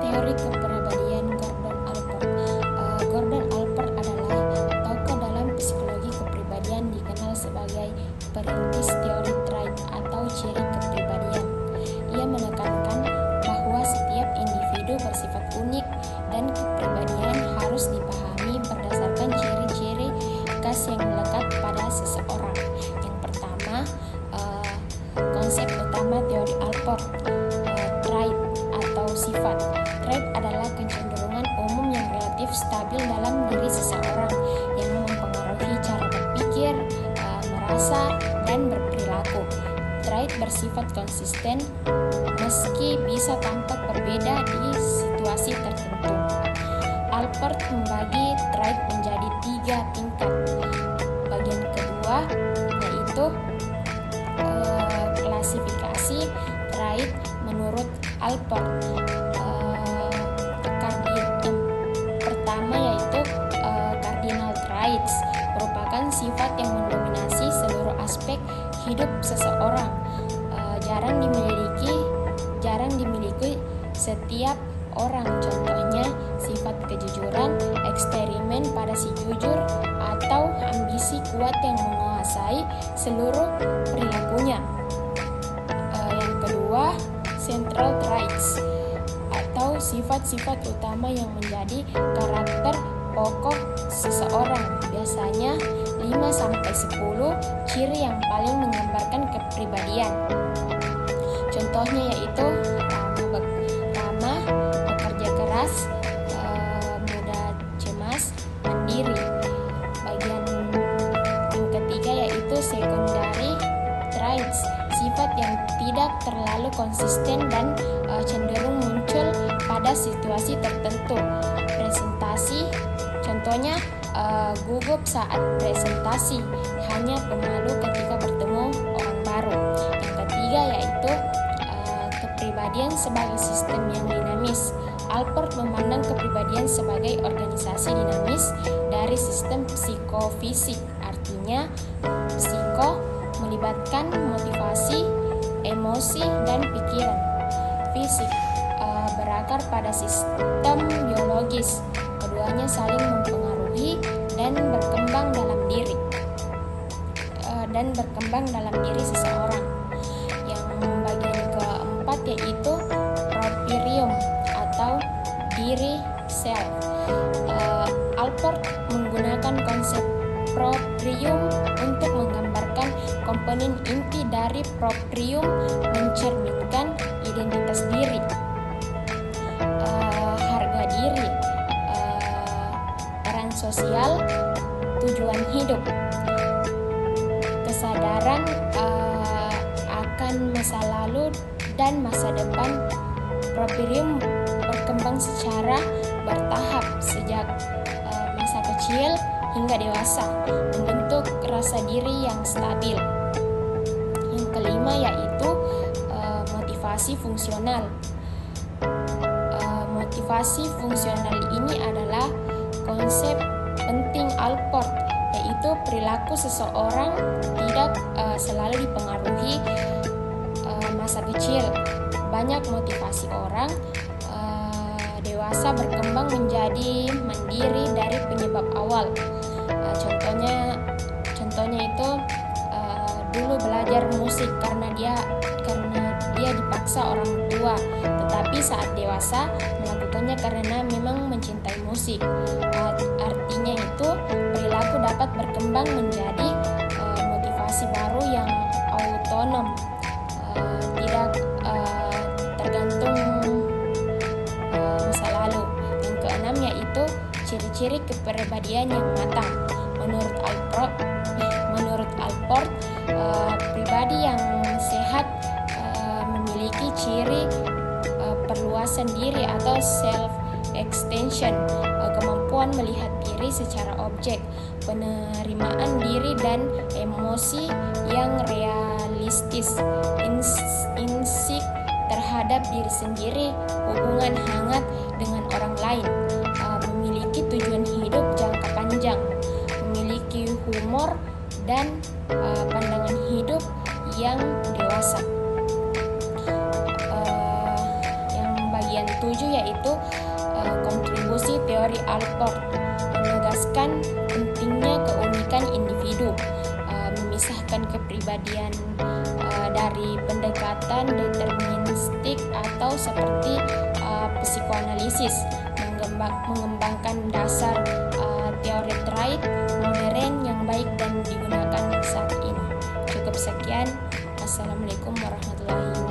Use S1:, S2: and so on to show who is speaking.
S1: Teori kepribadian Gordon Allport. Gordon Allport adalah tokoh dalam psikologi kepribadian dikenal sebagai perintis teori trait atau ciri kepribadian. Ia menekankan bahwa setiap individu bersifat unik dan kepribadian harus dipahami berdasarkan ciri-ciri khas yang melekat pada seseorang. Yang pertama, konsep utama teori Allport, trait atau sifat. Trait adalah kecenderungan umum yang relatif stabil dalam diri seseorang yang mempengaruhi cara berpikir, merasa, dan berperilaku. Trait bersifat konsisten meski bisa tampak berbeda di situasi tertentu. Allport membagi trait menjadi 3 tingkat. Bagian kedua yaitu klasifikasi trait menurut Allport. Pertama yaitu cardinal traits, merupakan sifat yang mendominasi seluruh aspek hidup seseorang. Jarang dimiliki setiap orang. Contohnya sifat kejujuran, eksperimen pada si jujur, atau ambisi kuat yang menguasai seluruh perilakunya. Yang kedua, central traits atau sifat-sifat utama yang menjadi karakter pokok seseorang. Biasanya 5-10 ciri yang paling menggambarkan kepribadian. Contohnya yaitu pertama, bekerja keras, mudah cemas, mandiri. Bagian yang ketiga yaitu secondary traits, sifat yang tidak terlalu konsisten dan cenderung muncul pada situasi tertentu. Presentasi, contohnya gugup saat presentasi, hanya pemalu ketika bertemu orang baru. Yang ketiga yaitu kepribadian sebagai sistem yang dinamis. Allport memandang kepribadian sebagai organisasi dinamis dari sistem psikofisik. Artinya, psiko melibatkan motivasi, emosi, dan pikiran. Fisik berakar pada sistem biologis. Keduanya saling mempengaruhi dan berkembang dalam diri seseorang. Yang bagian keempat yaitu properium atau diri self. Allport menggunakan konsep properium untuk menggambarkan komponen inti dari properium, mencerminkan identitas diri, harga diri, peran sosial, tujuan hidup, kesadaran akan masa lalu dan masa depan. Properium berkembang secara bertahap sejak masa kecil hingga dewasa, membentuk rasa diri yang stabil. Yang kelima yaitu motivasi fungsional. Motivasi fungsional ini adalah konsep penting Allport, yaitu perilaku seseorang tidak selalu dipengaruhi masa kecil. Banyak motivasi orang dewasa berkembang menjadi mandiri dari penyebab awal. Contohnya itu dulu belajar musik karena dia dipaksa orang tua, tetapi saat dewasa melakukannya karena memang mencintai musik. Artinya itu perilaku dapat berkembang menjadi motivasi baru yang autonom, tidak tergantung masa lalu. Yang keenam yaitu ciri-ciri kepribadian yang matang. Menurut Allport, pribadi yang sehat memiliki ciri perluasan diri atau self extension, kemampuan melihat diri secara objek, penerimaan diri dan emosi yang realistis, insik terhadap diri sendiri, hubungan hangat dengan orang lain, memiliki tujuan hidup jangka panjang, memiliki humor dan pandangan hidup yang dewasa. Yang bagian ketujuh yaitu kontribusi teori Allport, menegaskan pentingnya keunikan individu, memisahkan kepribadian dari pendekatan deterministik atau seperti psikoanalisis, mengembangkan dasar teori trait modern yang baik dan digunakan saat ini. Cukup sekian. Assalamualaikum warahmatullahi wabarakatuh.